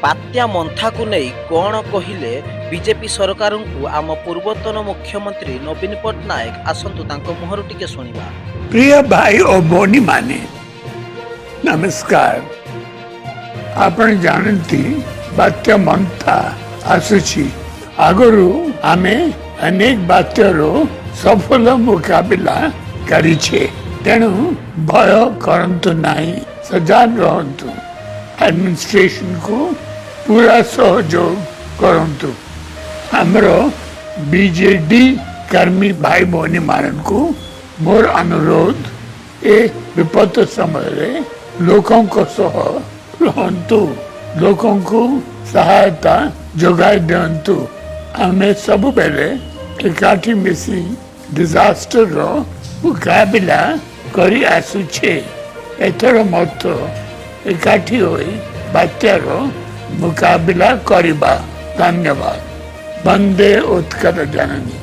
बात्या मंथा को नहीं कौन कहले बीजेपी सरकार को आम पूर्वतन मुख्यमंत्री नवीन पट्टनायक आसतु मुहर टिके शुणा। प्रिय भाई और भौणी माने नमस्कार। आपण जानती बात्या मंथा आसुची आगरू आमे अनेक बात्यार सफल मुकाबला करिछे, तेणु भय करंतु नहीं, सजाग रहंतु, एडमिनिस्ट्रेशन को पूरा सहयोग करंतु। हमरो बीजेडी कर्मी भाई भौणी मान को मोर अनुरोध ए विपद समय लोकों को सह रहंतु, लोकों को सहायता जोगाई दियंतु। आमे सब बेले एकाठी मिसी डिजास्टर रो मुकाबला करी आसुछे। एथर मत एकाठी होई बात्यार मुकाबला करिबा। धन्यवाद। वंदे उत्कल जननी।